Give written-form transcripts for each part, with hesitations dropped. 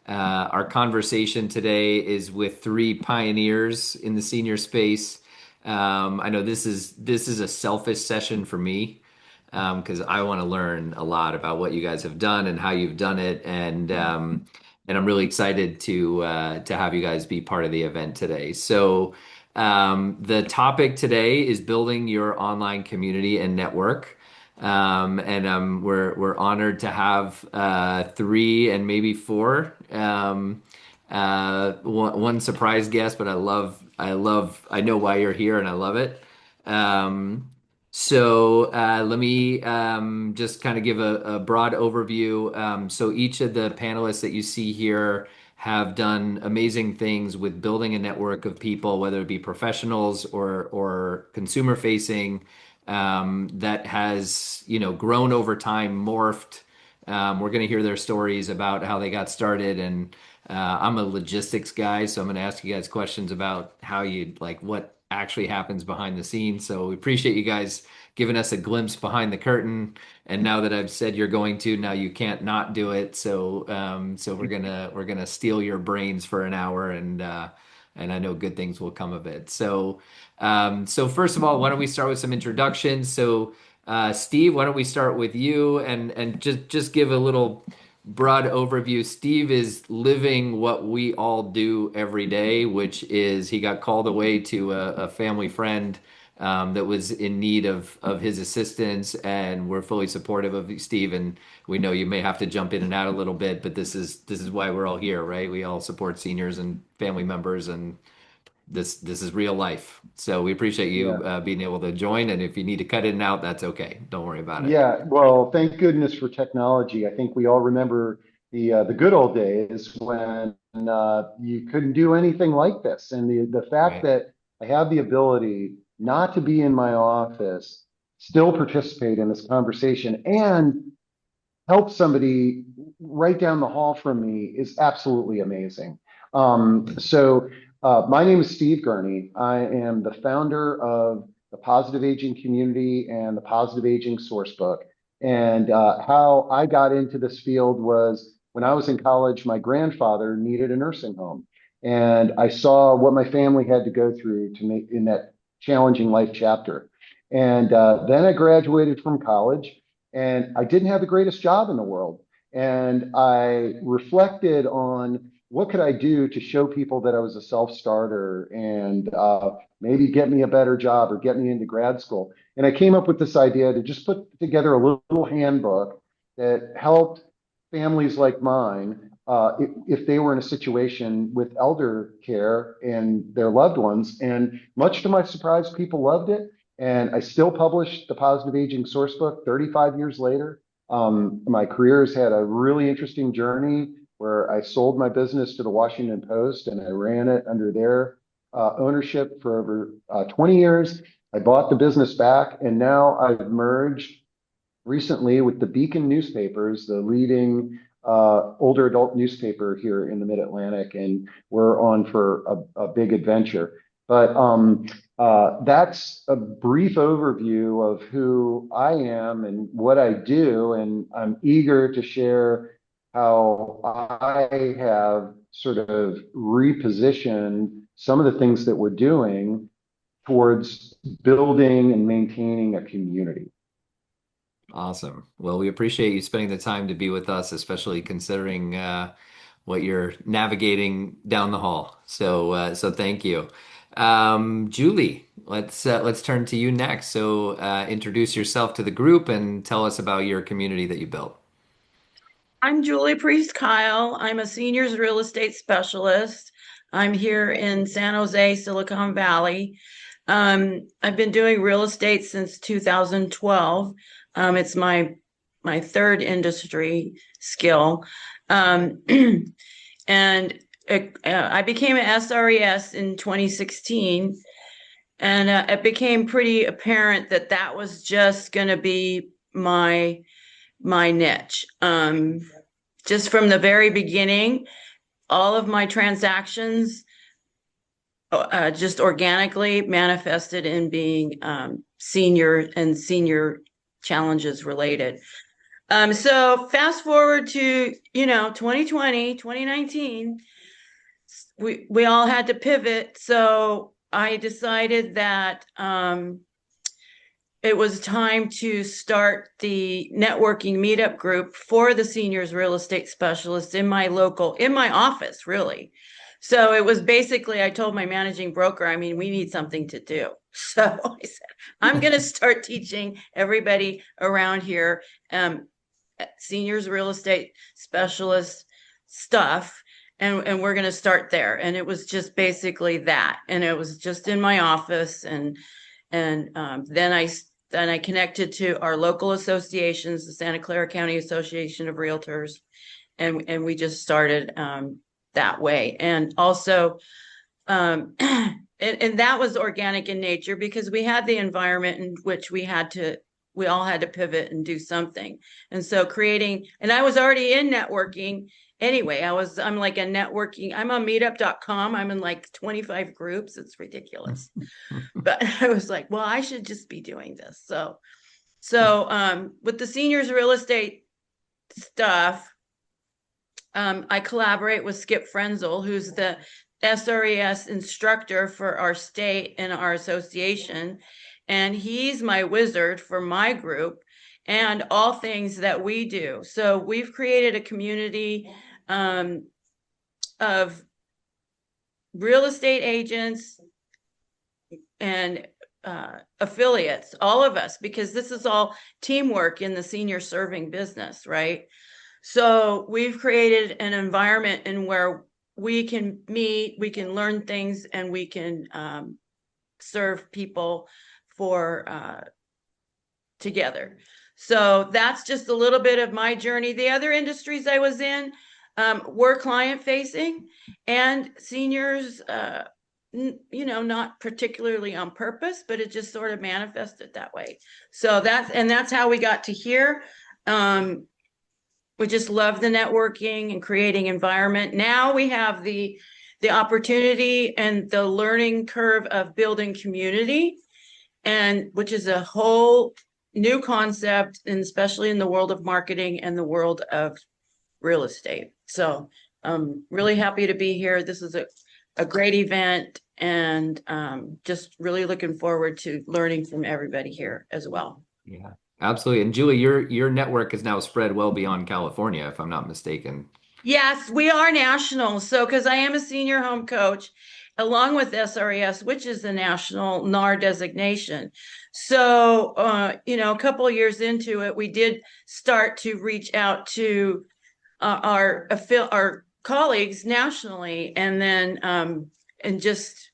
Our conversation today is with three pioneers in the senior space. I know this is a selfish session for me because I want to learn a lot about what you guys have done and how you've done it, and I'm really excited to have you guys be part of the event today. So. The topic today is building your online community and network. And we're honored to have three and maybe four. One surprise guest, but I know why you're here and I love it. Let me just kind of give a broad overview. So each of the panelists that you see here have done amazing things with building a network of people, whether it be professionals or consumer facing, that has, grown over time, morphed. We're going to hear their stories about how they got started, and I'm a logistics guy, so I'm going to ask you guys questions about how you like what actually happens behind the scenes. So we appreciate you guys giving us a glimpse behind the curtain. And now that I've said you're going to, now you can't not do it. So we're gonna steal your brains for an hour, and I know good things will come of it. So first of all, why don't we start with some introductions? So Steve, why don't we start with you and just give a little broad overview. Steve is living what we all do every day, which is he got called away to a family friend that was in need of his assistance, and we're fully supportive of Steve. And we know you may have to jump in and out a little bit, but this is why we're all here, right? We all support seniors and family members, and this is real life. So we appreciate Yeah. you being able to join. And if you need to cut it in and out, that's okay. Don't worry about it. Yeah. Well, thank goodness for technology. I think we all remember the good old days when you couldn't do anything like this. And the fact Right. that I have the ability not to be in my office, still participate in this conversation, and help somebody right down the hall from me is absolutely amazing. My name is Steve Gurney. I am the founder of the Positive Aging Community and the Positive Aging Sourcebook. And how I got into this field was when I was in college, my grandfather needed a nursing home. And I saw what my family had to go through to make in that challenging life chapter. And then I graduated from college and I didn't have the greatest job in the world. And I reflected on what could I do to show people that I was a self-starter and maybe get me a better job or get me into grad school. And I came up with this idea to just put together a little handbook that helped families like mine, if they were in a situation with elder care and their loved ones. And much to my surprise, people loved it. And I still publish the Positive Aging Sourcebook 35 years later. My career has had a really interesting journey where I sold my business to the Washington Post and I ran it under their ownership for over 20 years. I bought the business back and now I've merged recently with the Beacon newspapers, the leading older adult newspaper here in the Mid-Atlantic, and we're on for a big adventure. But that's a brief overview of who I am and what I do, and I'm eager to share how I have sort of repositioned some of the things that we're doing towards building and maintaining a community. Awesome. Well, we appreciate you spending the time to be with us, especially considering what you're navigating down the hall. So thank you. Julie, let's turn to you next. So introduce yourself to the group and tell us about your community that you built. I'm Julie Priest Kyle. I'm a seniors real estate specialist. I'm here in San Jose, Silicon Valley. I've been doing real estate since 2012. It's my third industry skill. Um, and I became an SRES in 2016, and it became pretty apparent that that was just going to be my niche. Just from the very beginning, all of my transactions just organically manifested in being senior and senior challenges related. So fast forward to, 2020, 2019, we all had to pivot. So I decided that it was time to start the networking meetup group for the seniors real estate specialists in my office, really. So it was basically, I told my managing broker, we need something to do. So I said, I'm going to start teaching everybody around here seniors real estate specialist stuff. And we're going to start there. And it was just basically that. And it was just in my office. And then I connected to our local associations, the Santa Clara County Association of Realtors, and we just started that way. And also, and that was organic in nature because we had the environment in which we all had to pivot and do something. And so and I was already in networking anyway. I'm like I'm on meetup.com. I'm in like 25 groups. It's ridiculous. But I was like, well, I should just be doing this. So with the seniors real estate stuff, I collaborate with Skip Frenzel, who's the SRES instructor for our state and our association. And he's my wizard for my group and all things that we do. So we've created a community of real estate agents and affiliates, all of us, because this is all teamwork in the senior serving business, right? So we've created an environment in where we can meet, we can learn things, and we can serve people together. So that's just a little bit of my journey. The other industries I was in were client facing, and seniors, not particularly on purpose, but it just sort of manifested that way. So that's how we got to here. We just love the networking and creating environment. Now we have the opportunity and the learning curve of building community, and which is a whole new concept, and especially in the world of marketing and the world of real estate. So I'm really happy to be here. This is a great event, and just really looking forward to learning from everybody here as well. Yeah, absolutely. And Julie, your network is now spread well beyond California, if I'm not mistaken. Yes, we are national. So, because I am a senior home coach, along with SRES, which is the national NAR designation. So, a couple of years into it, we did start to reach out to our colleagues nationally, and then I just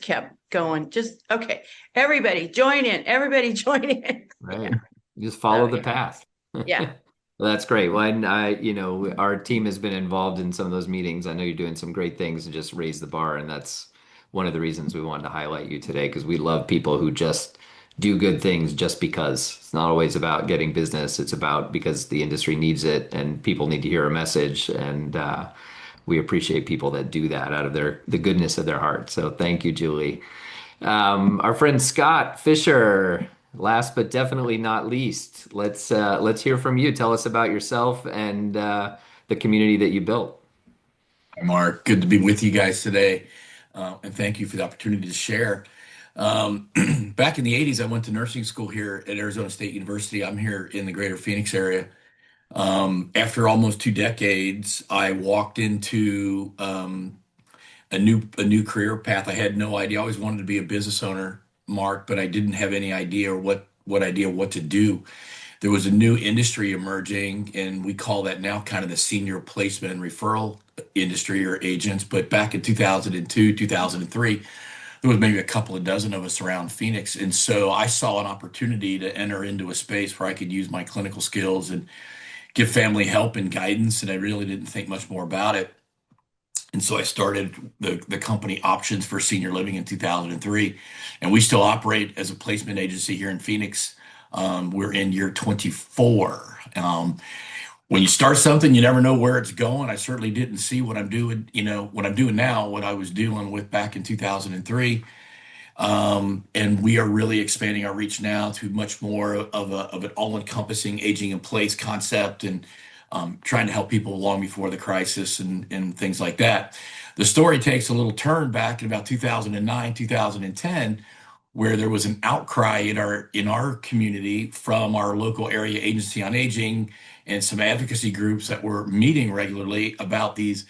kept going. Just okay, everybody join in. Everybody join in. Right. Just follow the path. Yeah. Well, that's great. Well, and our team has been involved in some of those meetings. I know you're doing some great things to just raise the bar, and that's one of the reasons we wanted to highlight you today, because we love people who just do good things just because. It's not always about getting business. It's about because the industry needs it and people need to hear a message. And we appreciate people that do that out of the goodness of their heart. So thank you, Julie. Our friend Scott Fisher. Last but definitely not least, let's hear from you. Tell us about yourself and the community that you built. Hi, Mark. Good to be with you guys today, and thank you for the opportunity to share. Back in the 80s, I went to nursing school here at Arizona State University. I'm here in the greater Phoenix area. After almost 2 decades, I walked into a new career path. I had no idea. I always wanted to be a business owner, Mark, but I didn't have any idea what to do. There was a new industry emerging, and we call that now kind of the senior placement and referral industry, or agents. But back in 2002, 2003, there was maybe a couple of dozen of us around Phoenix. And so I saw an opportunity to enter into a space where I could use my clinical skills and give family help and guidance. And I really didn't think much more about it. And so I started the company Options for Senior Living in 2003, and we still operate as a placement agency here in Phoenix. We're in year 24. When you start something, you never know where it's going. I certainly didn't see what I'm doing now, what I was dealing with back in 2003. And we are really expanding our reach now to much more of an all-encompassing aging in place concept, and trying to help people long before the crisis and things like that. The story takes a little turn back in about 2009, 2010, where there was an outcry in our community from our local area agency on aging and some advocacy groups that were meeting regularly about these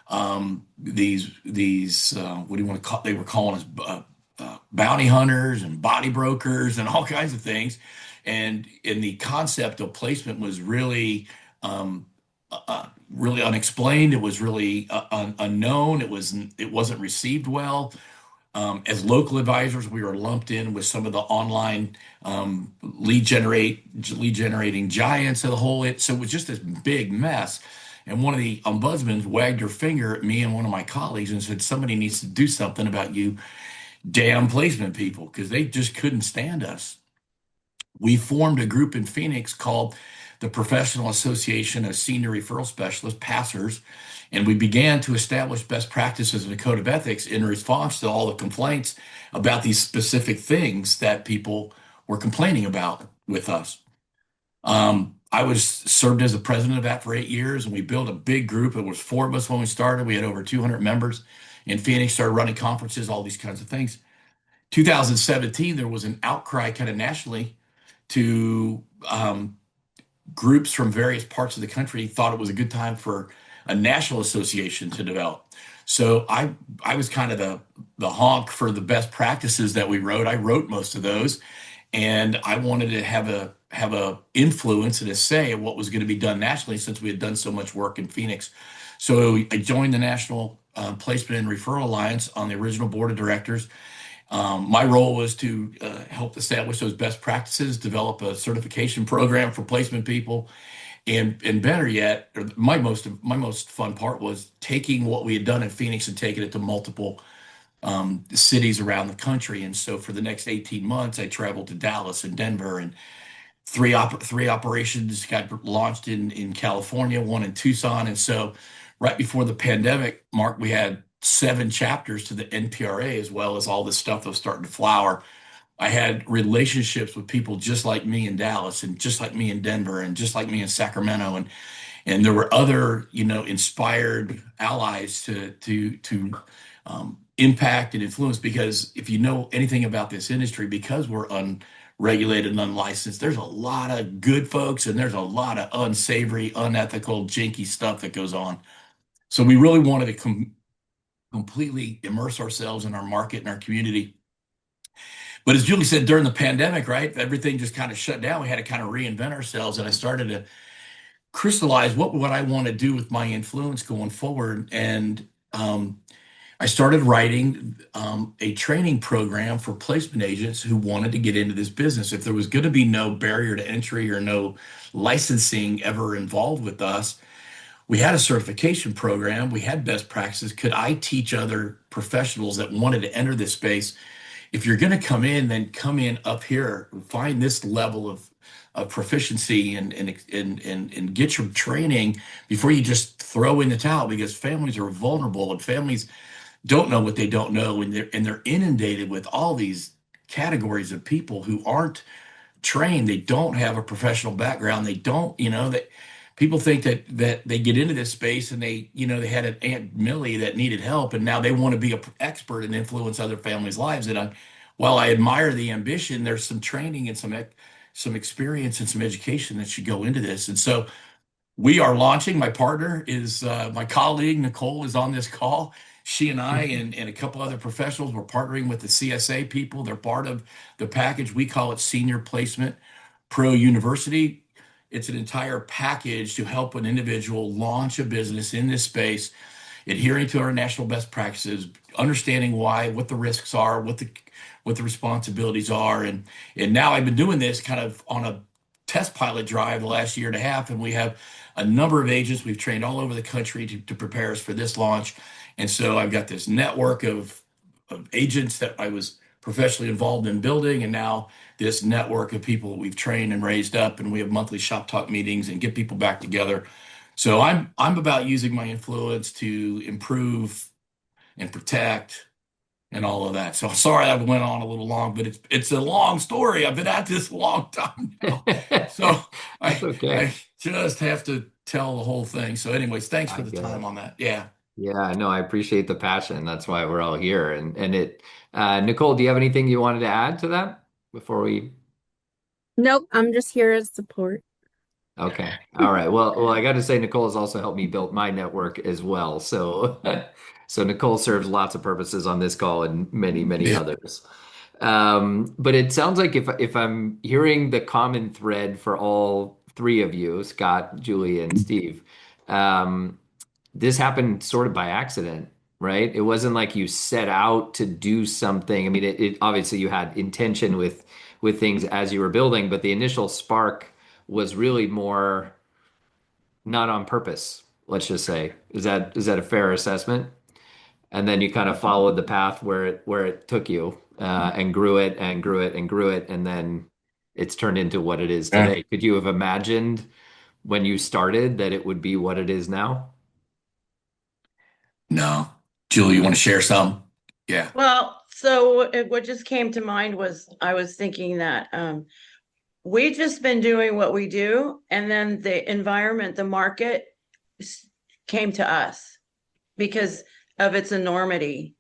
what do you want to call, they were calling us bounty hunters and body brokers and all kinds of things. And the concept of placement was really unexplained. It was really unknown. It wasn't received well. As local advisors, we were lumped in with some of the online lead generating giants of the whole. So it was just this big mess. And one of the ombudsmen wagged her finger at me and one of my colleagues and said, "Somebody needs to do something about you damn placement people," because they just couldn't stand us. We formed a group in Phoenix called the Professional Association of Senior Referral Specialists, PASSers, and we began to establish best practices and a code of ethics in response to all the complaints about these specific things that people were complaining about with us. I was served as the president of that for 8 years, and we built a big group. It was 4 of us when we started. We had over 200 members in Phoenix, started running conferences, all these kinds of things. 2017, there was an outcry kind of nationally to groups from various parts of the country thought it was a good time for a national association to develop. So I was kind of the honk for the best practices that we wrote. I wrote most of those, and I wanted to have a influence and a say of what was going to be done nationally, since we had done so much work in Phoenix. So I joined the National Placement and Referral Alliance on the original board of directors. My role was to help establish those best practices, develop a certification program for placement people, and better yet, my most fun part was taking what we had done in Phoenix and taking it to multiple cities around the country. And so for the next 18 months, I traveled to Dallas and Denver, and three operations got launched in California, one in Tucson. And so right before the pandemic, Mark, we had 7 chapters to the NPRA, as well as all this stuff that was starting to flower. I had relationships with people just like me in Dallas, and just like me in Denver, and just like me in Sacramento, and there were other, inspired allies to impact and influence. Because if you know anything about this industry, because we're unregulated and unlicensed, there's a lot of good folks and there's a lot of unsavory, unethical, janky stuff that goes on. So we really wanted to completely immerse ourselves in our market and our community. But as Julie said, during the pandemic, right, everything just kind of shut down. We had to kind of reinvent ourselves, and I started to crystallize what I want to do with my influence going forward. And I started writing a training program for placement agents who wanted to get into this business. If there was going to be no barrier to entry or no licensing ever involved with us, we had a certification program. We had best practices. Could I teach other professionals that wanted to enter this space? If you're going to come in, then come in up here, find this level of proficiency and get your training before you just throw in the towel, because families are vulnerable and families don't know what they don't know. And they're inundated with all these categories of people who aren't trained. They don't have a professional background. They don't, that people think that they get into this space and they had an Aunt Millie that needed help, and now they want to be an expert and influence other families' lives. And while I admire the ambition, there's some training and some experience and some education that should go into this. And so we are launching. My partner is my colleague, Nicole, is on this call. She and I and a couple other professionals, we're partnering with the CSA people. They're part of the package. We call it Senior Placement Pro University. It's an entire package to help an individual launch a business in this space, adhering to our national best practices, understanding what the risks are, what the responsibilities are. And now I've been doing this kind of on a test pilot drive the last year and a half, and we have a number of agents we've trained all over the country to prepare us for this launch. And so I've got this network of agents that I was professionally involved in building, and now this network of people that we've trained and raised up, and we have monthly shop talk meetings and get people back together. So I'm about using my influence to improve and protect and all of that. So sorry I went on a little long, but it's a long story. I've been at this a long time now. So That's I okay. just have to tell the whole thing. So anyways, thanks for I the get time it. on that. Yeah. Yeah, no, I appreciate the passion. That's why we're all here. Nicole, do you have anything you wanted to add to that before we? Nope, I'm just here as support. Okay. All right. Well, I got to say, Nicole has also helped me build my network as well. So, so Nicole serves lots of purposes on this call and many, many Yeah. others. But it sounds like if I'm hearing the common thread for all three of you, Scott, Julie, and Steve, um, this happened sort of by accident, right? It wasn't like you set out to do something. I mean, it obviously you had intention with things as you were building, but the initial spark was really more not on purpose, let's just say. Is that a fair assessment? And then you kind of followed the path where it took you, and grew it and grew it and grew it, and then it's turned into what it is Yeah. today. Could you have imagined when you started that it would be what it is now? No. Julie, you want to share some? Yeah. Well, so what just came to mind was I was thinking that we've just been doing what we do, and then the environment, the market came to us because of its enormity.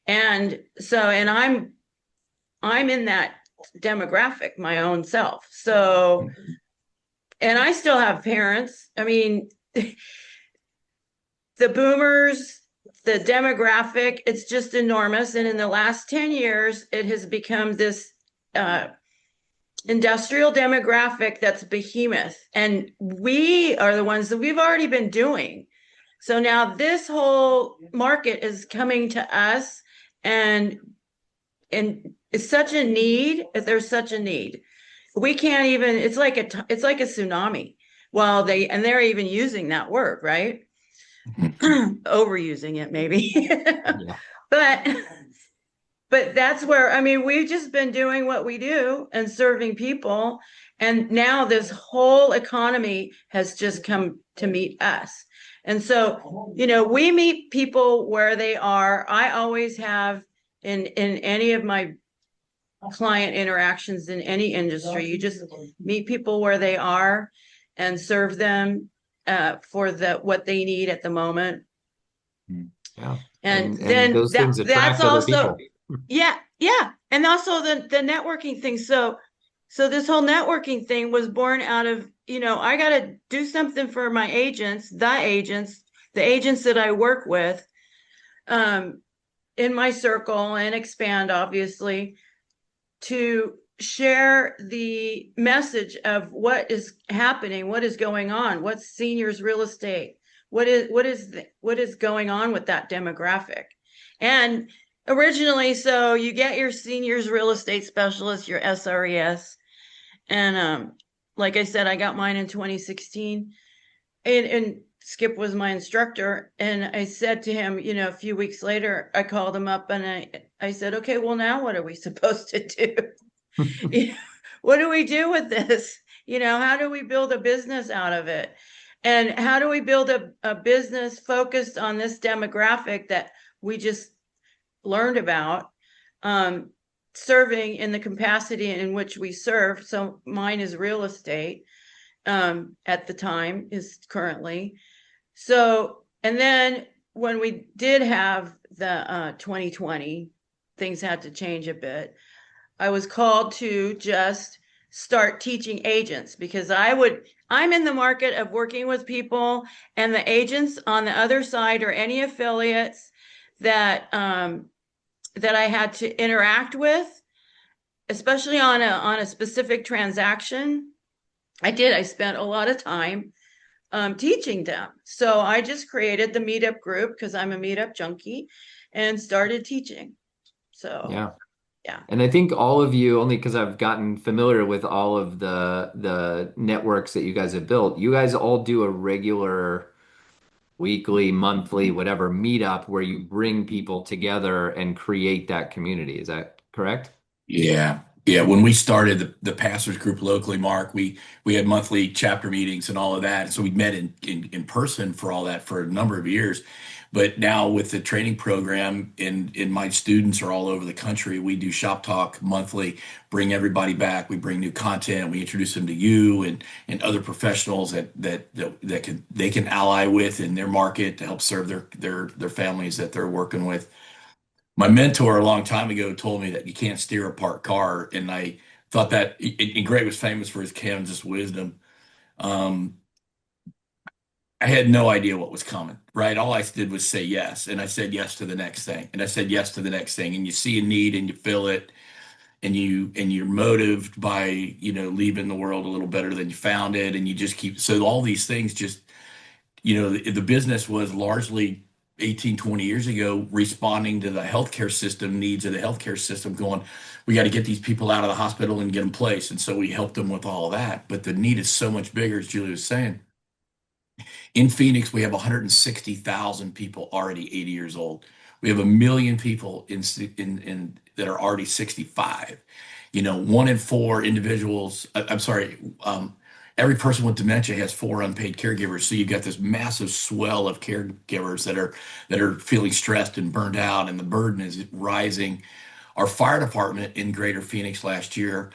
And so, and I'm in that demographic, my own self. So, and I still have parents. I mean, the boomers, the demographic, it's just enormous. And in the last 10 years, it has become this industrial demographic that's behemoth. And we are the ones that we've already been doing. So now this whole market is coming to us, and it's such a need. There's such a need. We can't even, it's like a tsunami. Well, they're even using that word, right? Overusing it maybe. Yeah. but but that's where, I mean, we've just been doing what we do and serving people, and now this whole economy has just come to meet us. And so, we meet people where they are. I always have, in any of my client interactions in any industry, you just meet people where they are and serve them for what they need at the moment. Yeah. And And then those things that's attract other also, people. yeah. And also the networking thing. So this whole networking thing was born out of, I got to do something for my agents, the agents that I work with, in my circle, and expand, obviously, to share the message of what is happening, what is going on, what's seniors real estate, what is going on with that demographic. And originally, so you get your seniors real estate specialist, your SRES, and like I said, I got mine in 2016, and Skip was my instructor. And I said to him, a few weeks later, I called him up and I said, okay, well, now what are we supposed to do? What do we do with this? How do we build a business out of it? And how do we build a business focused on this demographic that we just learned about, serving in the capacity in which we serve? So mine is real estate, at the time, is currently. So, and then when we did have the 2020, things had to change a bit. I was called to just start teaching agents, because I'm in the market of working with people, and the agents on the other side, or any affiliates that that I had to interact with, especially on a specific transaction. I spent a lot of time teaching them. So I just created the meetup group, because I'm a meetup junkie, and started teaching. So Yeah. yeah. And I think all of you, only because I've gotten familiar with all of the networks that you guys have built, you guys all do a regular weekly, monthly, whatever meetup where you bring people together and create that community. Is that correct? Yeah. Yeah, when we started the pastors group locally, Mark, we had monthly chapter meetings and all of that. So we met in person for all that for a number of years. But now with the training program and my students are all over the country, we do shop talk monthly, bring everybody back. We bring new content. We introduce them to you and other professionals that can they can ally with in their market to help serve their families that they're working with. My mentor a long time ago told me that you can't steer a parked car, and I thought that. And Greg was famous for his Kansas wisdom. Um, I had no idea what was coming, right? All I did was say yes, and I said yes to the next thing, and I said yes to the next thing, and you see a need and you fill it, and you're motivated by leaving the world a little better than you found it, and you just keep so all these things just the business was largely 18, 20 years ago responding to the healthcare system needs of the healthcare system going, we got to get these people out of the hospital and get them placed. And so we helped them with all of that. But the need is so much bigger, as Julie was saying. In Phoenix, we have 160,000 people already 80 years old. We have 1 million people in that are already 65. 1 in 4 individuals, I'm sorry, every person with dementia has 4 unpaid caregivers. So you've got this massive swell of caregivers that are feeling stressed and burned out, and the burden is rising. Our fire department in Greater Phoenix last year,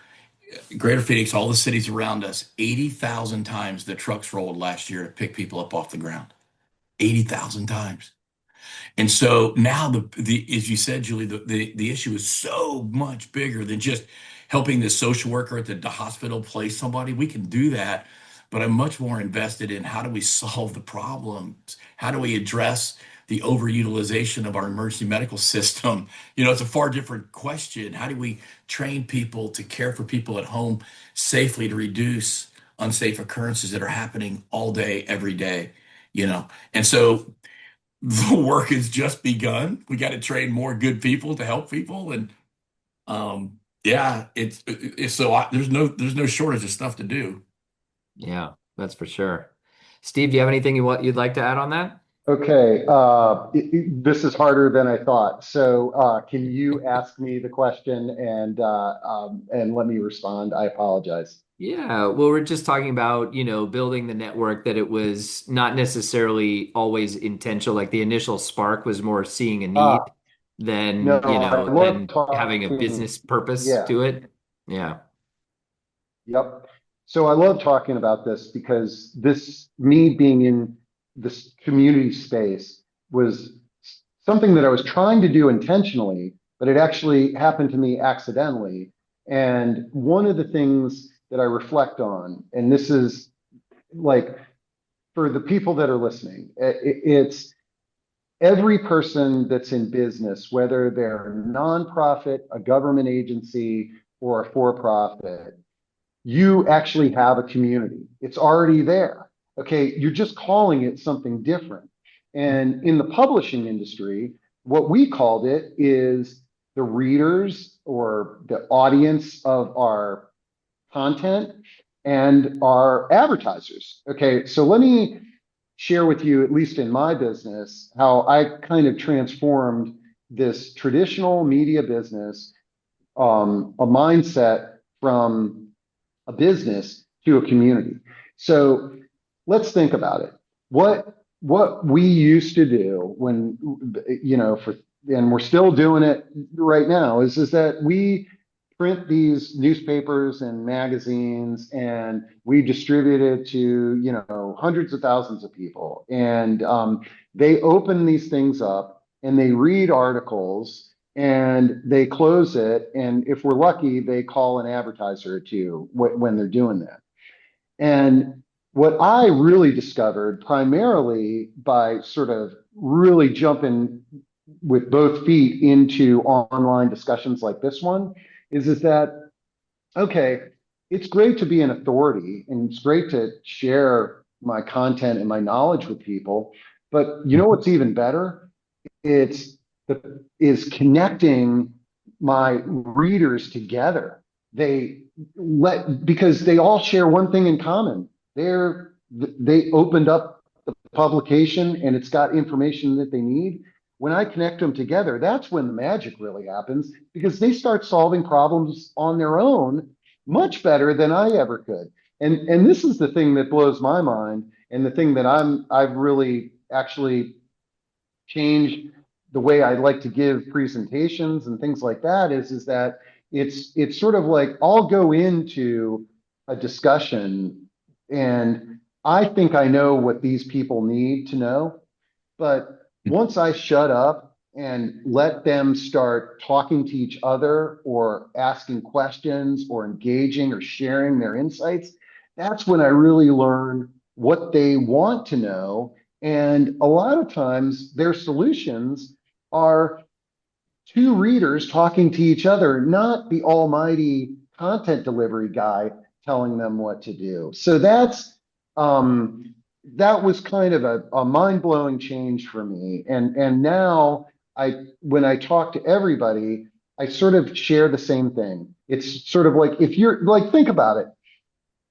Greater Phoenix, all the cities around us, 80,000 times the trucks rolled last year to pick people up off the ground. 80,000 times. And so now the as you said, Julie, the issue is so much bigger than just helping the social worker at the hospital place somebody. We can do that, but I'm much more invested in how do we solve the problems? How do we address the overutilization of our emergency medical system? It's a far different question. How do we train people to care for people at home safely to reduce unsafe occurrences that are happening all day, every day? And so the work has just begun. We got to train more good people to help people, and yeah, it's so there's no shortage of stuff to do. Yeah, that's for sure. Steve, do you have anything you'd like to add on that? Okay, this is harder than I thought. So, can you ask me the question and let me respond? I apologize. Yeah, well, we're just talking about, building the network that it was not necessarily always intentional. Like the initial spark was more seeing a need Uh, than, no, I love than having a talking. business purpose Yeah, to it. Yeah. yep. So I love talking about this because me being in this community space was something that I was trying to do intentionally, but it actually happened to me accidentally. And one of the things that I reflect on, and this is like for the people that are listening, it's every person that's in business, whether they're a nonprofit, a government agency, or a for-profit, you actually have a community. It's already there. Okay, you're just calling it something different. And in the publishing industry, what we called it is the readers or the audience of our content and our advertisers. Okay, so let me share with you, at least in my business, how I kind of transformed this traditional media business, a mindset from a business to a community. So let's think about it. What we used to do when and we're still doing it right now is that we print these newspapers and magazines and we distribute it to hundreds of thousands of people, and they open these things up and they read articles and they close it, and if we're lucky they call an advertiser or two when they're doing that. And what I really discovered, primarily by sort of really jumping with both feet into online discussions like this one, is that, okay, it's great to be an authority and it's great to share my content and my knowledge with people, but you know what's even better? Is connecting my readers together. Because they all share one thing in common. They opened up the publication and it's got information that they need. when I connect them together, that's when the magic really happens, because they start solving problems on their own much better than I ever could. And this is the thing that blows my mind, and the thing that I've really actually changed the way I like to give presentations and things like that, is that it's sort of like I'll go into a discussion and I think I know what these people need to know. But once I shut up and let them start talking to each other or asking questions or engaging or sharing their insights, that's when I really learn what they want to know. And a lot of times their solutions are two readers talking to each other, not the almighty content delivery guy telling them what to do. So that was kind of a mind-blowing change for me. And now when I talk to everybody, I sort of share the same thing. It's sort of like, if you're like, think about it.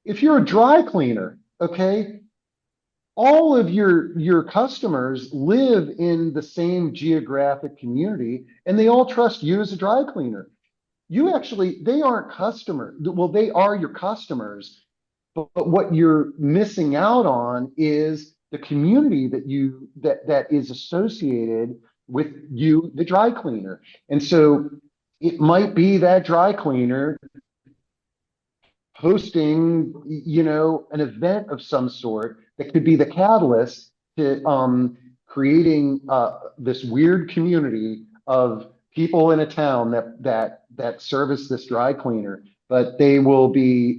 If you're a dry cleaner, okay, all of your customers live in the same geographic community and they all trust you as a dry cleaner. They aren't customers. Well, they are your customers, but what you're missing out on is the community that is associated with you, the dry cleaner. And so it might be that dry cleaner hosting, an event of some sort that could be the catalyst to creating this weird community of people in a town that service this dry cleaner. But they will be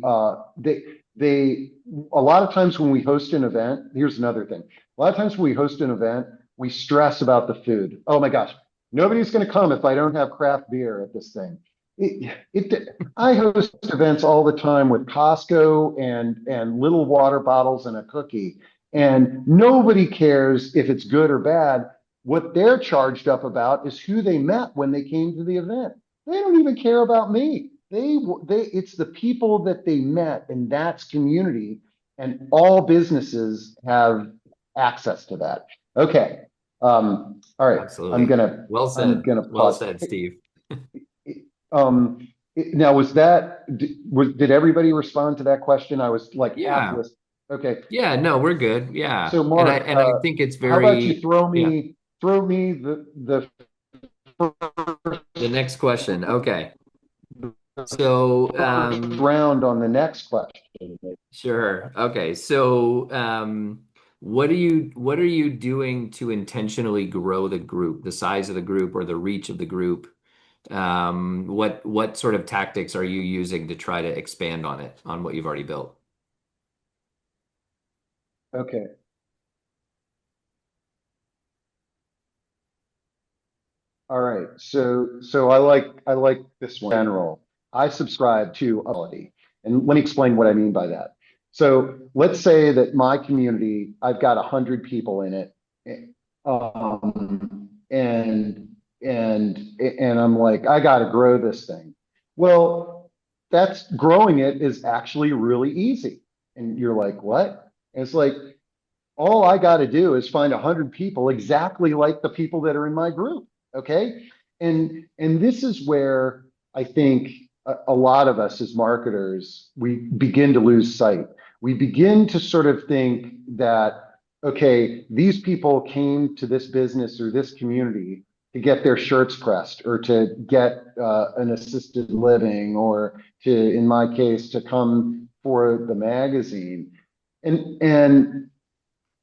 they a lot of times when we host an event, here's another thing. A lot of times when we host an event, we stress about the food. Oh my gosh, nobody's going to come if I don't have craft beer at this thing. I host events all the time with Costco and little water bottles and a cookie, and nobody cares if it's good or bad. What they're charged up about is who they met when they came to the event. They don't even care about me. It's the people that they met, and that's community, and all businesses have access to that. Okay. All right. Absolutely. Well said. I'm gonna Well pause. said, Steve. Now, did everybody respond to that question? I was like, Yeah. Okay. Yeah, no, we're good. Yeah. So Mark, and I think it's how about you very, throw yeah, me the the next question. Okay. So, first round on the next question. sure. Okay. So, what are you doing to intentionally grow the group, the size of the group or the reach of the group? What sort of tactics are you using to try to expand on what you've already built? Okay. All right. So I like this one. In general, I subscribe to equality. And let me explain what I mean by that. So let's say that my community, I've got 100 people in it. And I'm like, I got to grow this thing. Well, that's growing it is actually really easy. And you're like, what? And it's like, all I got to do is find 100 people exactly like the people that are in my group. Okay. And this is where I think a lot of us as marketers, we begin to lose sight. We begin to sort of think that, okay, these people came to this business or this community to get their shirts pressed or to get an assisted living or to, in my case, to come for the magazine. And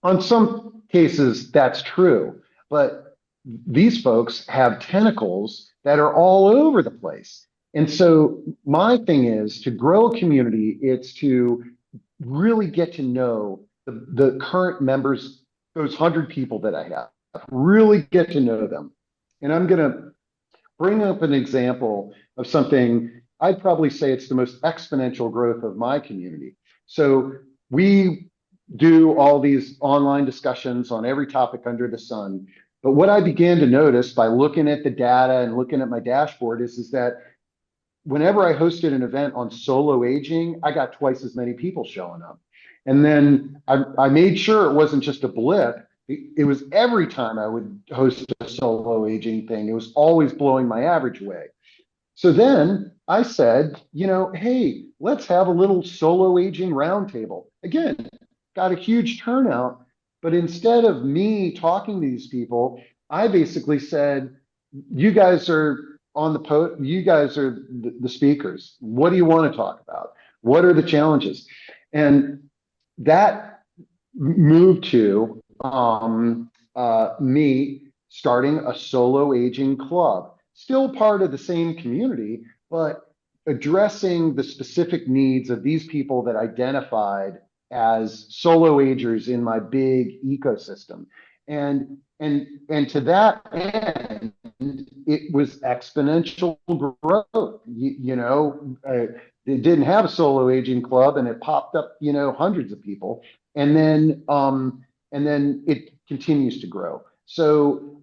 on some cases, that's true, but these folks have tentacles that are all over the place. And so my thing is to grow a community, it's to really get to know the current members, those 100 people that I have, really get to know them. And I'm going to bring up an example of something I'd probably say it's the most exponential growth of my community. So we do all these online discussions on every topic under the sun. But what I began to notice by looking at the data and looking at my dashboard is that whenever I hosted an event on solo aging, I got twice as many people showing up. And then I made sure it wasn't just a blip, it was every time I would host a solo aging thing, it was always blowing my average away. So then I said, hey, let's have a little solo aging roundtable. Again, got a huge turnout, but instead of me talking to these people, I basically said, you guys are on you guys are the speakers. What do you want to talk about? What are the challenges? And that moved to me starting a solo aging club, still part of the same community, but addressing the specific needs of these people that identified as solo agers in my big ecosystem. And to that end, it was exponential growth. It didn't have a solo aging club, and it popped up, hundreds of people, and then it continues to grow. So,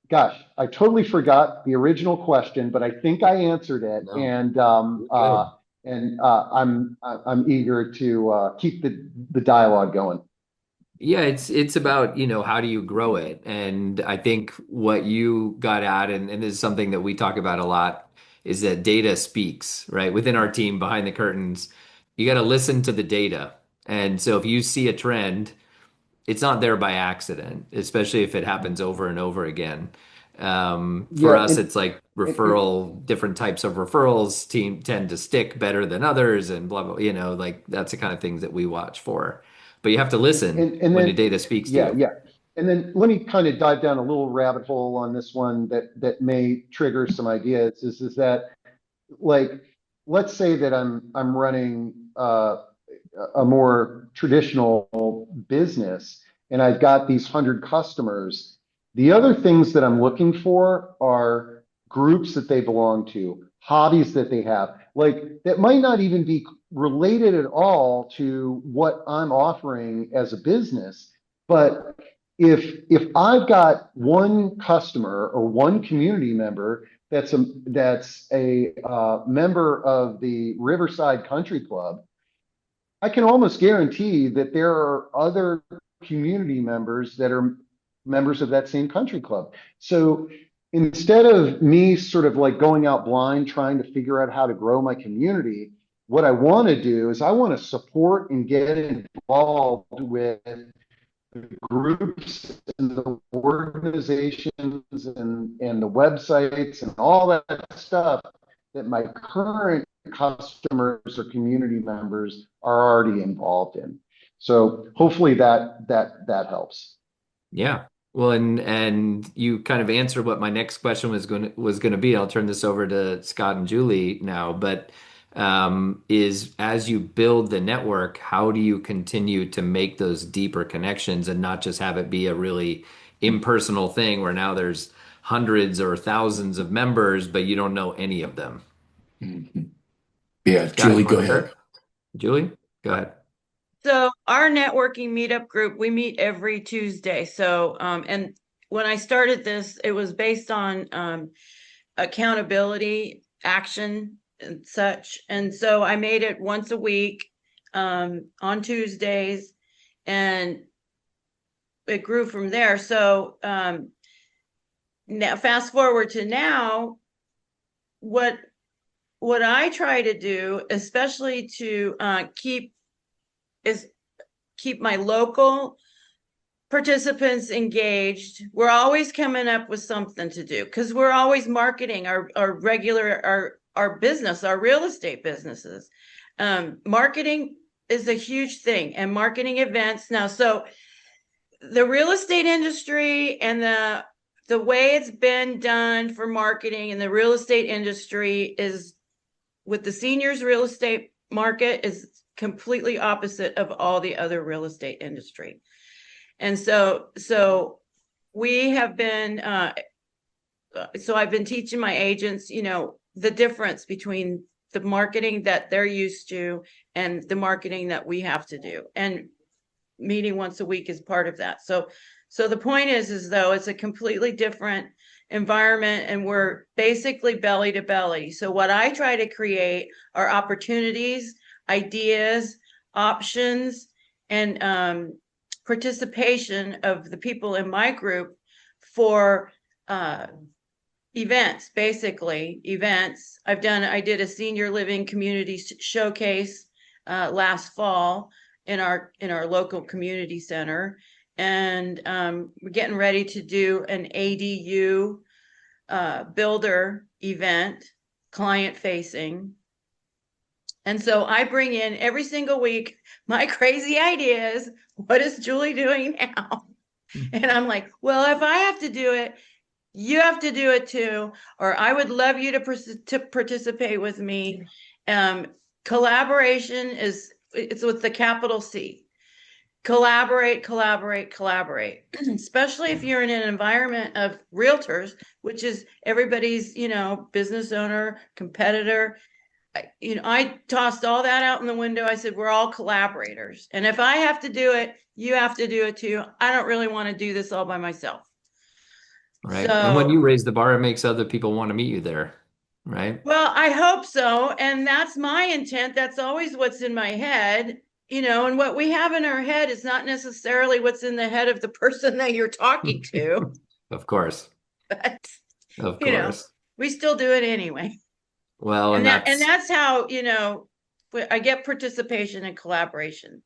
gosh, I totally forgot the original question, but I think I answered it, No, I'm eager to keep the dialogue going. yeah, it's about, how do you grow it? And I think what you got at, and this is something that we talk about a lot, is that data speaks, right? Within our team, behind the curtains, you got to listen to the data. And so if you see a trend, it's not there by accident, especially if it happens over and over again. For Yeah, us, it's like different types of referrals team tend to stick better than others and blah, blah, like that's the kind of things that we watch for. But you have to listen and when the then data speaks to yeah, you. yeah. And then let me kind of dive down a little rabbit hole on this one that may trigger some ideas is that, like, let's say that I'm running a more traditional business and I've got these 100 customers. The other things that I'm looking for are groups that they belong to, hobbies that they have, like that might not even be related at all to what I'm offering as a business. But if I've got one customer or one community member that's a member of the Riverside Country Club, I can almost guarantee that there are other community members that are members of that same country club. So instead of me sort of like going out blind trying to figure out how to grow my community, what I want to do is I want to support and get involved with the groups and the organizations and the websites and all that stuff that my current customers or community members are already involved in. So hopefully that helps. Yeah. Well, and you kind of answered what my next question was going to be. I'll turn this over to Scott and Julie now, but is as you build the network, how do you continue to make those deeper connections and not just have it be a really impersonal thing where now there's hundreds or thousands of members, but you don't know any of them? Mhm. Yeah, Scott, Julie, you go want to ahead. start? Julie, go ahead. So our networking meetup group, we meet every Tuesday. So, and when I started this, it was based on accountability, action, and such. And so I made it once a week on Tuesdays, and it grew from there. So now, fast forward to now, what I try to do, especially to keep my local participants engaged. We're always coming up with something to do because we're always marketing our business, our real estate businesses. Marketing is a huge thing, and marketing events now. So the real estate industry and the way it's been done for marketing in the real estate industry is with the seniors real estate market is completely opposite of all the other real estate industry. And so we have been, so I've been teaching my agents, the difference between the marketing that they're used to and the marketing that we have to do. And meeting once a week is part of that. So the point is though, it's a completely different environment and we're basically belly to belly. So what I try to create are opportunities, ideas, options, and participation of the people in my group for events, basically events. I did a senior living community showcase last fall in our local community center, and we're getting ready to do an ADU builder event, client facing. And so I bring in every single week my crazy ideas. What is Julie doing now? And I'm like, well, if I have to do it, you have to do it too, or I would love you to participate with me. Collaboration it's with the capital C. Collaborate, collaborate, collaborate, especially if you're in an environment of realtors, which is everybody's, business owner, competitor. I tossed all that out in the window. I said, we're all collaborators. And if I have to do it, you have to do it too. I don't really want to do this all by myself. Right. So, And when you raise the bar, it makes other people want to meet you there, right? well, I hope so. And that's my intent. That's always what's in my head, and what we have in our head is not necessarily what's in the head of the person that you're talking to. Of course. But, Of you know, course. we still do it anyway. Well, And and that's how, I get participation and collaboration.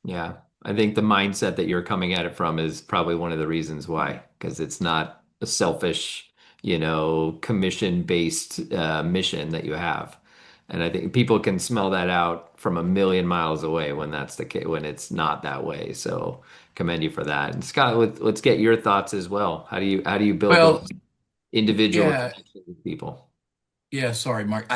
yeah, I think the mindset that you're coming at it from is probably one of the reasons why, because it's not a selfish, commission-based mission that you have. And I think people can smell that out from a million miles away when that's the case, when it's not that way. So commend you for that. And Scott, let's get your thoughts as well. How do you build Well, those individual yeah, connections with people? yeah. Sorry, Mark.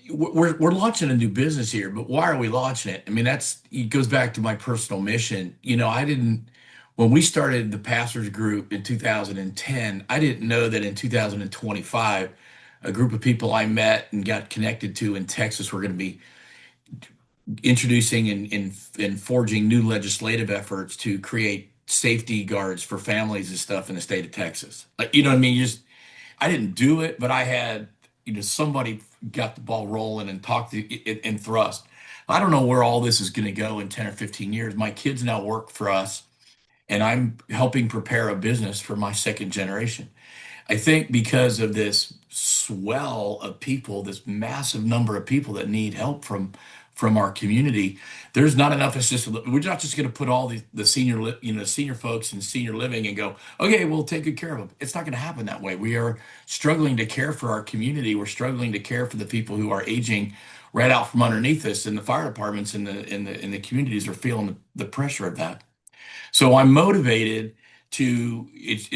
We're launching a new business here, but why are we launching it? I mean, it goes back to my personal mission. I didn't when we started the pastors group in 2010. I didn't know that in 2025, a group of people I met and got connected to in Texas were going to be introducing and forging new legislative efforts to create safety guards for families and stuff in the state of Texas. Like, you know what I mean? I didn't do it, but I had, somebody got the ball rolling and talked to it and thrust. I don't know where all this is going to go in 10 or 15 years. My kids now work for us, and I'm helping prepare a business for my second generation. I think because of this swell of people, this massive number of people that need help from our community, there's not enough assisted. We're not just going to put all the senior folks in senior living and go, okay, we'll take good care of them. It's not going to happen that way. We are struggling to care for our community. We're struggling to care for the people who are aging right out from underneath us, and the fire departments in the communities are feeling the pressure of that. So I'm motivated to is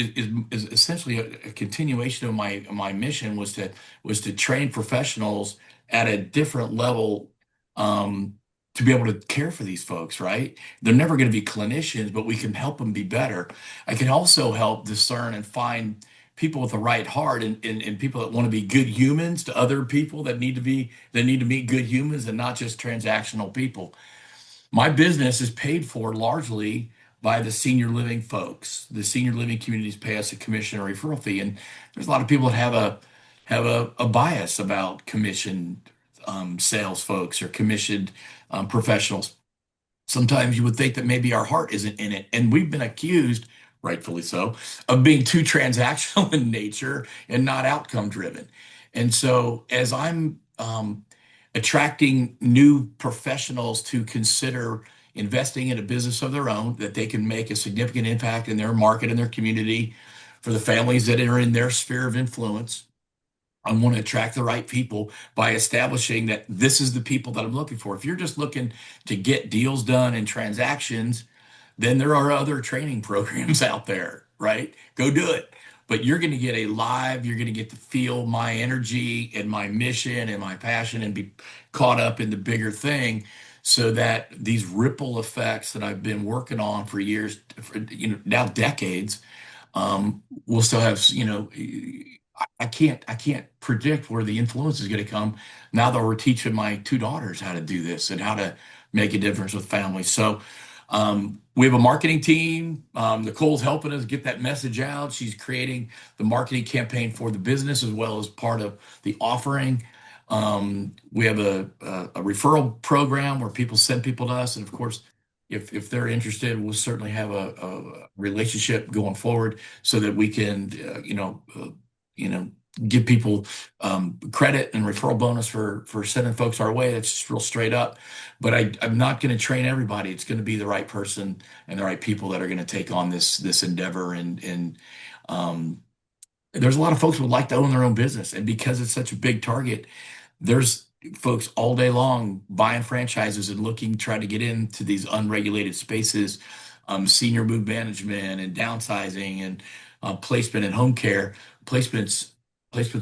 essentially a continuation of my mission was to train professionals at a different level, to be able to care for these folks, right? They're never going to be clinicians, but we can help them be better. I can also help discern and find people with the right heart, and people that want to be good humans to other people that need to meet good humans and not just transactional people. My business is paid for largely by the senior living folks. The senior living communities pay us a commission or referral fee, and there's a lot of people that have a bias about commissioned sales folks or commissioned professionals. Sometimes you would think that maybe our heart isn't in it, and we've been accused, rightfully so, of being too transactional in nature and not outcome driven. And so, as I'm attracting new professionals to consider investing in a business of their own, that they can make a significant impact in their market and their community for the families that are in their sphere of influence. I want to attract the right people by establishing that this is the people that I'm looking for. If you're just looking to get deals done and transactions, then there are other training programs out there, right? Go do it. But you're going to get you're going to get to feel my energy and my mission and my passion and be caught up in the bigger thing, so that these ripple effects that I've been working on for years, now decades, will still have, I can't predict where the influence is going to come now that we're teaching my two daughters how to do this and how to make a difference with families. So we have a marketing team. Nicole's helping us get that message out. She's creating the marketing campaign for the business as well as part of the offering. We have a referral program where people send people to us, and of course, if they're interested, we'll certainly have a relationship going forward so that we can, you know, give people credit and referral bonus for sending folks our way. That's just real straight up. But I'm not going to train everybody. It's going to be the right person and the right people that are going to take on this endeavor. And there's a lot of folks who would like to own their own business, and because it's such a big target, there's folks all day long buying franchises and looking, trying to get into these unregulated spaces, senior move management and downsizing and placement and home care. Placement's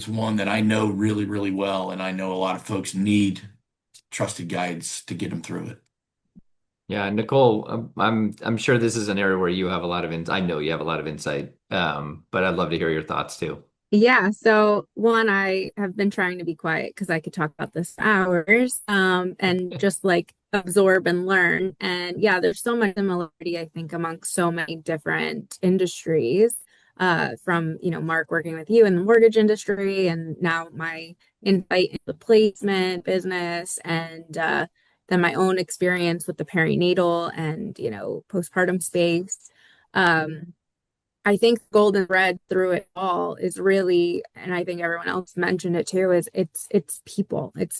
one that I know really, really well, and I know a lot of folks need trusted guides to get them through it. Yeah, Nicole, I'm sure this is an area where you have a lot of I know you have a lot of insight. But I'd love to hear your thoughts too. Yeah, so one, I have been trying to be quiet because I could talk about this for hours, and just like absorb and learn. And yeah, there's so much similarity, I think, among so many different industries. From, Mark working with you in the mortgage industry, and now my insight into the placement business, and then my own experience with the perinatal and, postpartum space. I think the golden thread through it all is really, and I think everyone else mentioned it too, is it's people. It's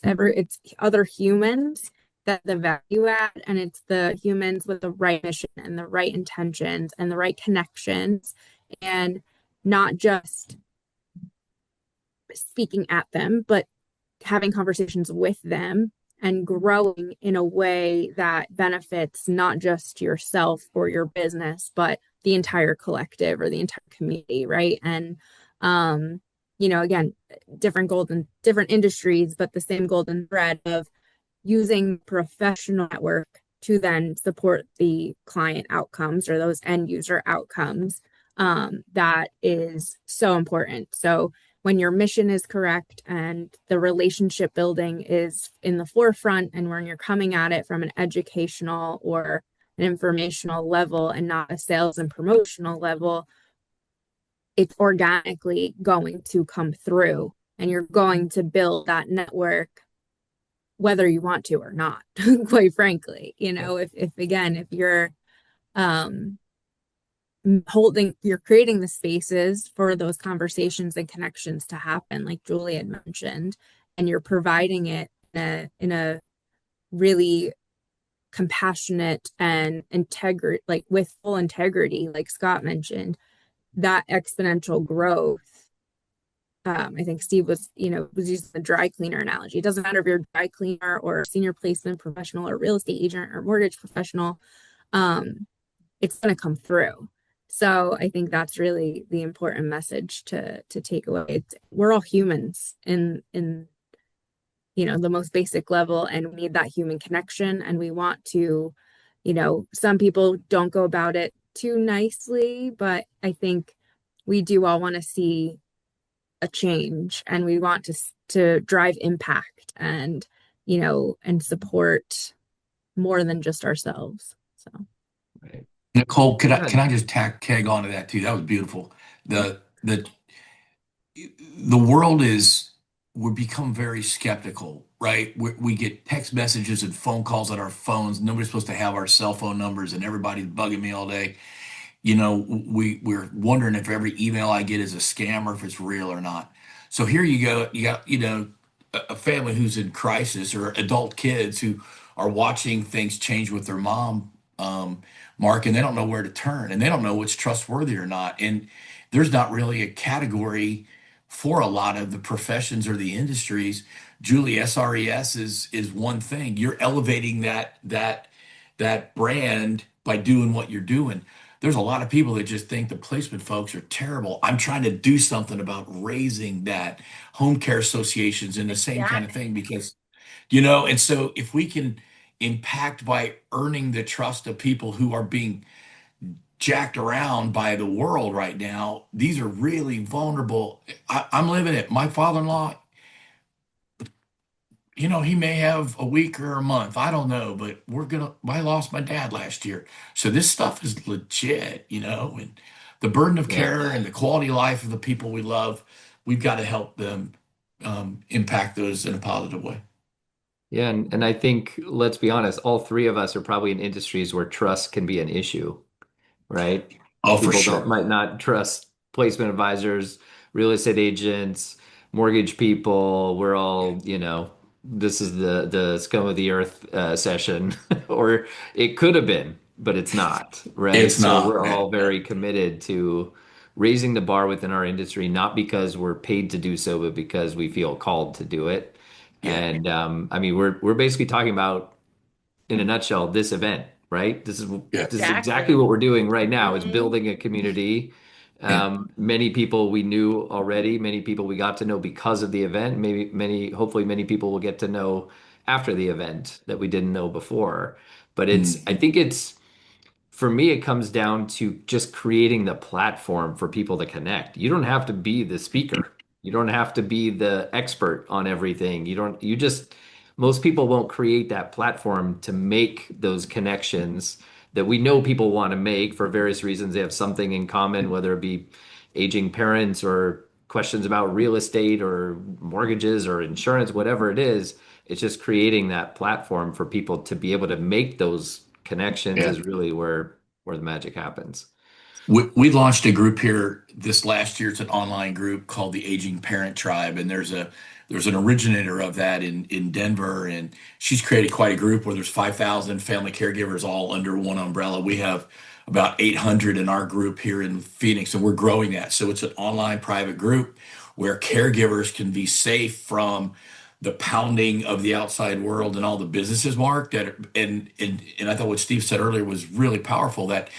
other humans that the value add, and it's the humans with the right mission and the right intentions and the right connections, and not just speaking at them, but having conversations with them and growing in a way that benefits not just yourself or your business, but the entire collective or the entire community, right? And again, different industries, but the same golden thread of using professional network to then support the client outcomes or those end user outcomes. That is so important. So when your mission is correct and the relationship building is in the forefront, and when you're coming at it from an educational or an informational level and not a sales and promotional level, it's organically going to come through, and you're going to build that network whether you want to or not. Quite frankly, if you're you're creating the spaces for those conversations and connections to happen, like Julie had mentioned, and you're providing it in a really compassionate and like with full integrity, like Scott mentioned, that exponential growth. I think Steve was using the dry cleaner analogy. It doesn't matter if you're a dry cleaner or a senior placement professional or real estate agent or mortgage professional, it's going to come through. So I think that's really the important message to take away. We're all humans in the most basic level, and we need that human connection. And we want to, some people don't go about it too nicely, but I think we do all want to see a change, and we want to drive impact and, and support more than just ourselves. So. Right. Nicole, can I just tack keg onto that too? That was beautiful. The world we're become very skeptical, right? We get text messages and phone calls on our phones. Nobody's supposed to have our cell phone numbers, and everybody's bugging me all day. We're wondering if every email I get is a scam or if it's real or not. So here you go, you got, a family who's in crisis, or adult kids who are watching things change with their mom, Mark, and they don't know where to turn, and they don't know what's trustworthy or not. And there's not really a category for a lot of the professions or the industries. Julie, SRES is one thing. You're elevating that brand by doing what you're doing. There's a lot of people that just think the placement folks are terrible. I'm trying to do something about raising that. Home care associations and the same kind of thing, because and so if we can impact by earning the trust of people who are being jacked around by the world right now, these are really vulnerable. I'm living it. My father-in-law, he may have a week or a month. I don't know, but I lost my dad last year. So this stuff is legit, and the burden of care and the quality of life of the people we love, we've got to help them impact those in a positive way. Yeah, and I think, let's be honest, all three of us are probably in industries where trust can be an issue, right? Oh, for People don't sure. might not trust placement advisors, real estate agents, mortgage people. We're all, this is the scum of the earth session, or it could have been, but it's not, right? It's So not. we're all very committed to raising the bar within our industry, not because we're paid to do so, but because we feel called to do it. Yeah. And I mean, we're basically talking about, in a nutshell, this event, right? Yeah. This is exactly what Exactly. we're doing right now, is Mhm. building a community. Yeah. Many people we knew already, many people we got to know because of the event. Hopefully many people will get to know after the event that we didn't know before. But I Mhm. think for me, it comes down to just creating the platform for people to connect. You don't have to be the speaker. You don't have to be the expert on everything. Most people won't create that platform to make those connections that we know people want to make for various reasons. They have something in common, whether it be aging parents or questions about real estate or mortgages or insurance, whatever it is. It's just creating that platform for people to be able to make those connections Yeah. is really where the magic happens. We launched a group here this last year. It's an online group called the Aging Parent Tribe, and there's an originator of that in Denver, and she's created quite a group where there's 5,000 family caregivers all under one umbrella. We have about 800 in our group here in Phoenix, and we're growing that. So it's an online private group where caregivers can be safe from the pounding of the outside world and all the businesses, Mark. And I thought what Steve said earlier was really powerful, that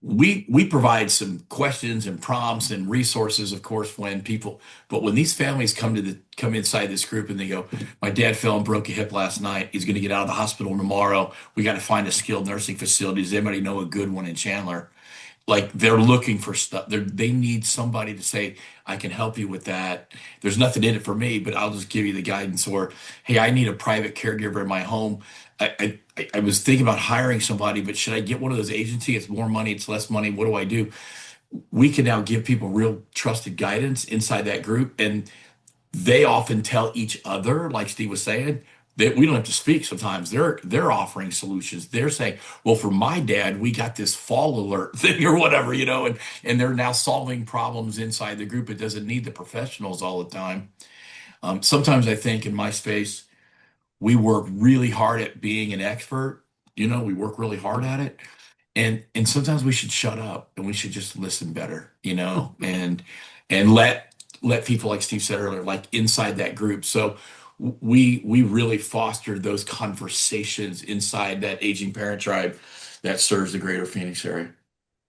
we provide some questions and prompts and resources, of course, but when these families come inside this group and they go, my dad fell and broke a hip last night, he's going to get out of the hospital tomorrow, we got to find a skilled nursing facility, does anybody know a good one in Chandler? Like, they're looking for stuff. They need somebody to say, I can help you with that. There's nothing in it for me, but I'll just give you the guidance. Or, hey, I need a private caregiver in my home. I was thinking about hiring somebody, but should I get one of those agencies? It's more money, it's less money. What do I do? We can now give people real trusted guidance inside that group. And they often tell each other, like Steve was saying, that we don't have to speak sometimes. They're offering solutions. They're saying, well, for my dad, we got this fall alert thing or whatever, and they're now solving problems inside the group. It doesn't need the professionals all the time. Sometimes I think in my space, we work really hard at being an expert. We work really hard at it. And sometimes we should shut up and we should just listen better, and let people, like Steve said earlier, like inside that group. So we really fostered those conversations inside that Aging Parent Tribe that serves the greater Phoenix area.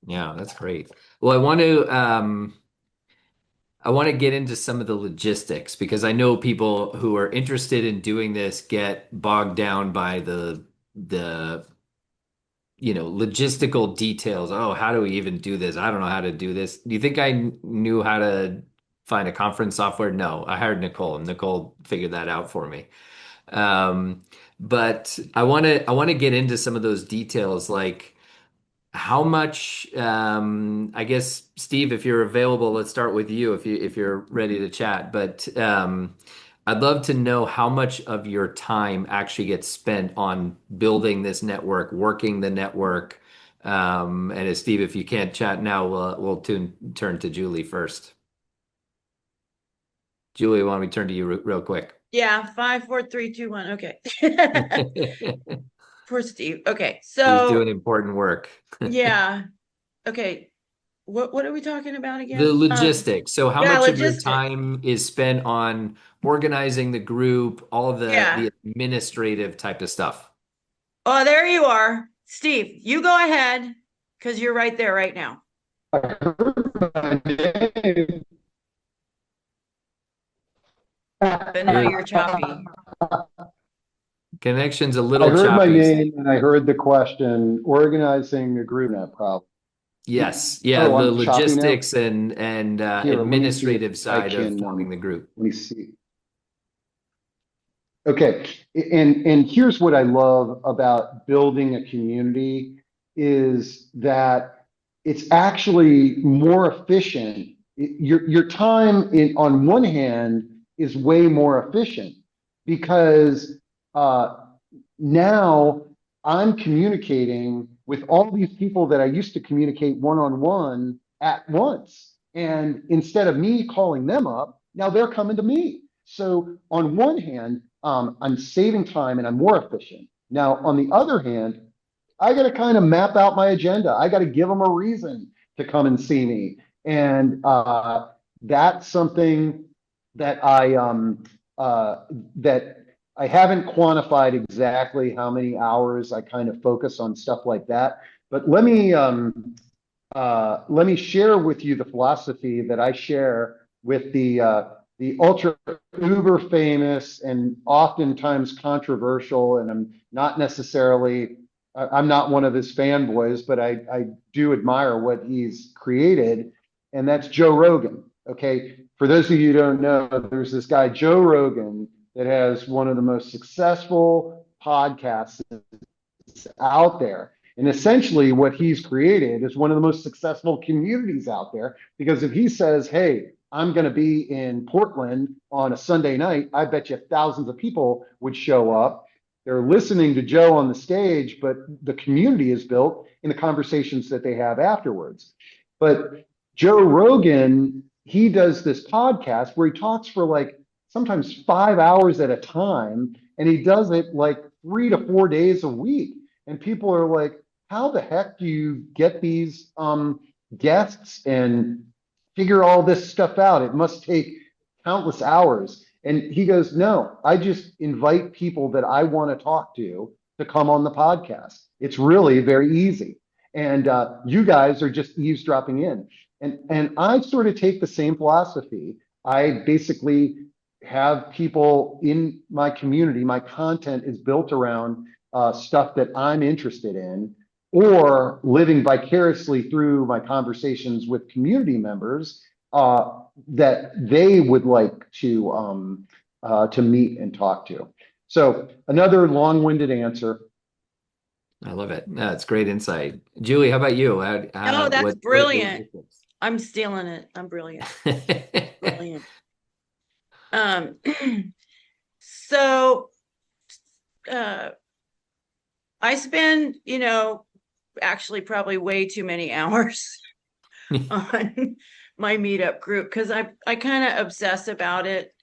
Yeah, that's great. Well, I want to get into some of the logistics, because I know people who are interested in doing this get bogged down by the logistical details. Oh, how do we even do this? I don't know how to do this. Do you think I knew how to find a conference software? No, I hired Nicole, and Nicole figured that out for me. Um, but I want to get into some of those details, like how much, I guess, Steve, if you're available, let's start with you if you're ready to chat. But I'd love to know how much of your time actually gets spent on building this network, working the network. And as Steve, if you can't chat now, we'll turn to Julie first. Julie, why don't we turn to you real quick? Yeah, 5, 4, 3, 2, 1. Okay. Poor Steve. Okay, He's doing so important work. yeah. Okay. What are we talking about The again? logistics. So how Yeah, much of your logistics. time is spent on organizing the group, all of the Yeah. administrative type of stuff? Oh, there you are. Steve, you go ahead because you're right there right now. I heard my name. But now you're choppy. Connection's a I little heard my choppy. name and I heard the question, organizing a group net problem. Yes. Yeah, Oh, the I'm choppy now. logistics and Here, let me see if administrative I side of can, forming the group. let me see. Okay, and here's what I love about building a community is that it's actually more efficient. Your time on one hand is way more efficient because uh, now I'm communicating with all these people that I used to communicate one-on-one at once. And instead of me calling them up, now they're coming to me. So on one hand, I'm saving time and I'm more efficient. Now, on the other hand, I got to kind of map out my agenda. I got to give them a reason to come and see me. And that's something that uh, that I haven't quantified exactly how many hours I kind of focus on stuff like that. But let me share with you the philosophy that I share with the ultra uber famous and oftentimes controversial, and I'm not one of his fanboys, but I do admire what he's created, and that's Joe Rogan. Okay, for those of you who don't know, there's this guy Joe Rogan that has one of the most successful podcasts out there. And essentially, what he's created is one of the most successful communities out there. Because if he says, "Hey, I'm going to be in Portland on a Sunday night," I bet you thousands of people would show up. They're listening to Joe on the stage, but the community is built in the conversations that they have afterwards. But Joe Rogan, he does this podcast where he talks for like sometimes 5 hours at a time, and he does it like 3 to 4 days a week. And people are like, how the heck do you get these guests and figure all this stuff out? It must take countless hours. And he goes, no, I just invite people that I want to talk to come on the podcast. It's really very easy. And you guys are just eavesdropping in. And I sort of take the same philosophy. I basically have people in my community, my content is built around stuff that I'm interested in, or living vicariously through my conversations with community members that they would like to meet and talk to. So another long-winded answer. I love it. That's great insight. Julie, how about you? Oh, that's brilliant. I'm stealing it. I'm brilliant. Brilliant. So I spend, actually probably way too many hours on my meetup group because I kind of obsess about it,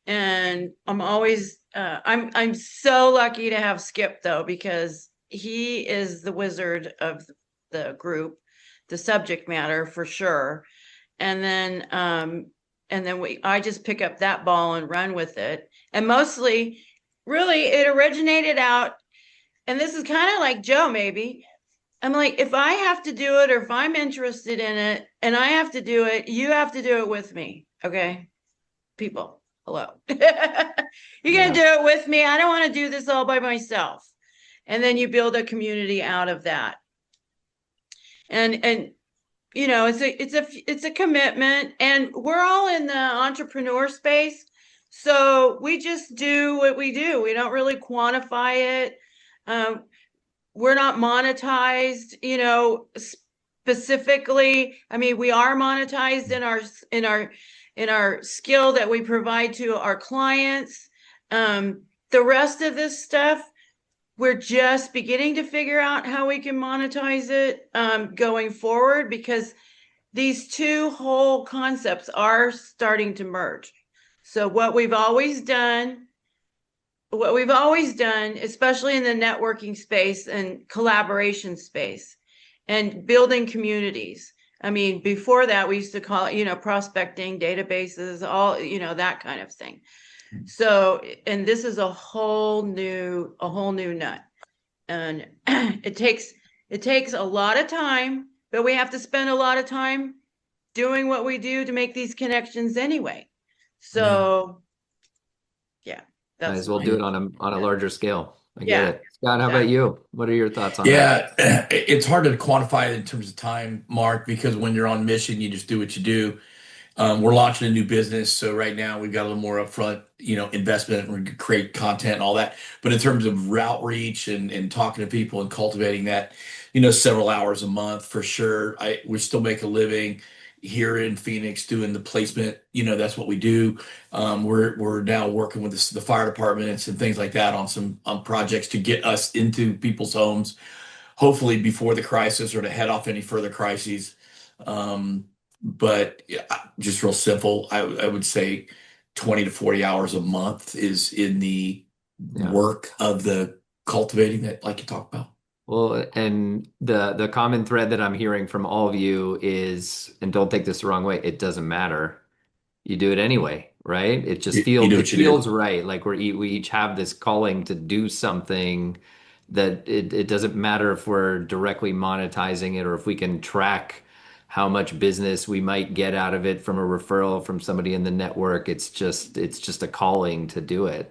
and I'm always I'm so lucky to have Skip though, because he is the wizard of the group, the subject matter for sure, and then I just pick up that ball and run with it, and mostly really it originated out. And this is kind of like Joe, maybe. I'm like, if I have to do it, or if I'm interested in it and I have to do it, you have to do it with me. Okay. People, hello. You're going to do it with me. I don't want to do this all by myself. And then you build a community out of that. And it's a commitment, and we're all in the entrepreneur space. So we just do what we do. We don't really quantify it. We're not monetized, specifically. I mean, we are monetized in our skill that we provide to our clients. The rest of this stuff, we're just beginning to figure out how we can monetize it going forward, because these two whole concepts are starting to merge. So what we've always done, especially in the networking space and collaboration space and building communities. I mean, before that, we used to call it, prospecting, databases, all, that kind of thing. So, and this is a whole new nut. And it takes a lot of time, but we have to spend a lot of time doing what we do to make these connections anyway. So, might as well do it on a larger scale. I get it. Scott, how exactly. about you? What are your thoughts on that? Yeah, it's hard to quantify it in terms of time, Mark, because when you're on mission, you just do what you do. We're launching a new business, so right now we've got a little more upfront, investment. We're gonna create content and all that. But in terms of outreach and talking to people and cultivating that, several hours a month for sure. We still make a living, here in Phoenix doing the placement. That's what we do. We're now working with the fire departments and things like that on some projects to get us into people's homes, hopefully before the crisis or to head off any further crises. But yeah, just real simple, I would say 20 to 40 hours a month is in the Yeah. work of the cultivating that, like you talked about. Well, and the common thread that I'm hearing from all of you is, and don't take this the wrong way, it doesn't matter. You do it anyway, right? It just You feels do it what you do. feels right. Like we each have this calling to do something that it doesn't matter if we're directly monetizing it or if we can track how much business we might get out of it from a referral from somebody in the network. It's just a calling to do it.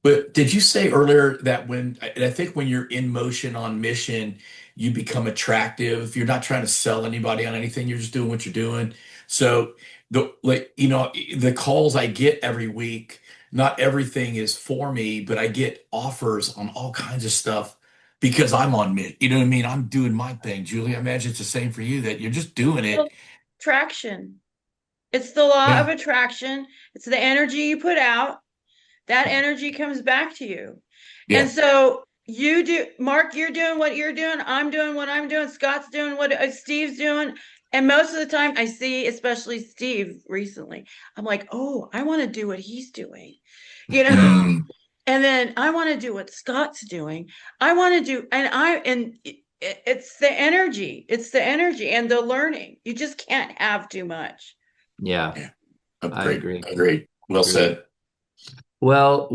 But did you say earlier that and I think when you're in motion on mission, you become attractive. You're not trying to sell anybody on anything. You're just doing what you're doing. So the calls I get every week, not everything is for me, but I get offers on all kinds of stuff because I'm on mission. You know what I mean? I'm doing my thing. Julie, I imagine it's the same for you that you're just doing it. Traction. It's the law of Yeah. attraction. It's the energy you put out. That energy comes back to you. And Yeah. so you do, Mark, you're doing what you're doing. I'm doing what I'm doing. Scott's doing what Steve's doing. And most of the time I see, especially Steve recently, I'm like, oh, I want to do what he's doing, you know? Mm, And then I want to do what Scott's doing. I want to do, it's the energy. It's the energy and the learning. You just can't have too much. Yeah, yeah. I Agreed. agree. Agreed. Well Agree. said. Well,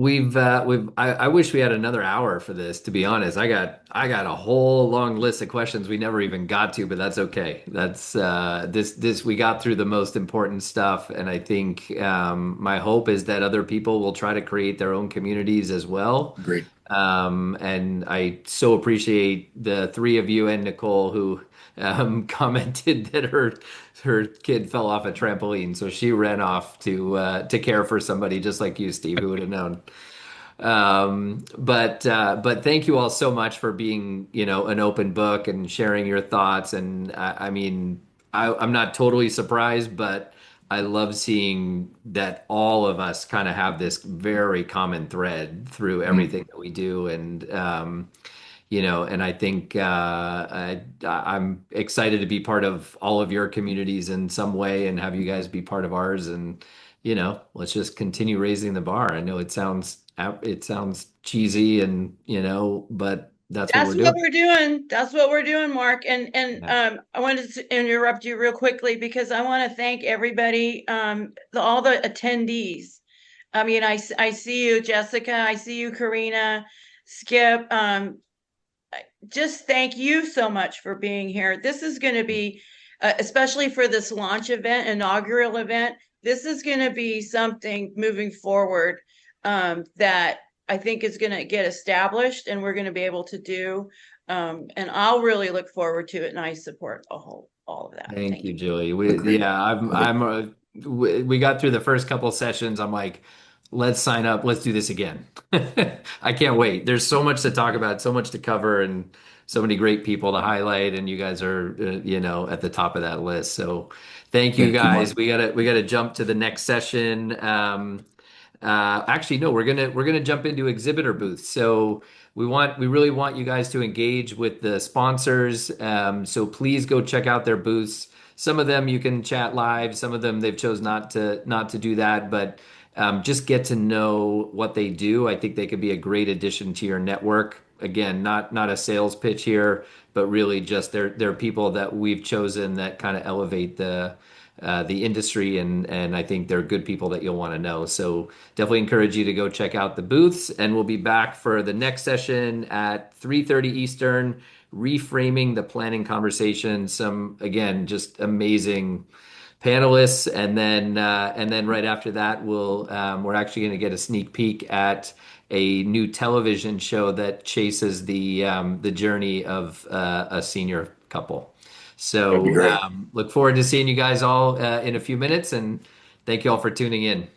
I wish we had another hour for this, to be honest. I got a whole long list of questions we never even got to, but that's okay. That's this we got through the most important stuff, and I think my hope is that other people will try to create their own communities as well. Agreed. And I so appreciate the three of you and Nicole who commented that her kid fell off a trampoline, so she ran off to care for somebody just like you, Steve. Who would have known? But thank you all so much for being, an open book and sharing your thoughts. And I mean, I'm not totally surprised, but I love seeing that all of us kind of have this very common thread through Mm, everything that we do. And I think I'm excited to be part of all of your communities in some way and have you guys be part of ours. And, let's just continue raising the bar. I know it sounds cheesy and, but that's what That's we're what doing. we're doing. That's what we're doing, Mark. And Yeah. I wanted to interrupt you real quickly because I want to thank everybody, all the attendees. I mean, I see you, Jessica. I see you, Karina, Skip. Just thank you so much for being here. This is going to be, especially for this launch event, inaugural event, this is going to be something moving forward that I think is going to get established and we're going to be able to do. And I'll really look forward to it and I support all of that. Thank Thank you, you. Julie. agreed. Yeah, Love it. we got through the first couple sessions. I'm like, let's sign up. Let's do this again. I can't wait. There's so much to talk about, so much to cover, and so many great people to highlight. And you guys are, at the top of that list. So thank you Thank you, Mark. guys. We gotta jump to the next session. Actually, no, we're gonna jump into exhibitor booths. So we really want you guys to engage with the sponsors. So please go check out their booths. Some of them you can chat live. Some of them they've chose not to do that, but just get to know what they do. I think they could be a great addition to your network. Again, not a sales pitch here, but really just they're people that we've chosen that kind of elevate the industry, and I think they're good people that you'll want to know. So definitely encourage you to go check out the booths, and we'll be back for the next session at 3:30 Eastern, reframing the planning conversation. Some, again, just amazing panelists, and then right after that, we're actually going to get a sneak peek at a new television show that chases the journey of a senior couple. That'd be So great. look forward to seeing you guys all in a few minutes, and thank you all for tuning in.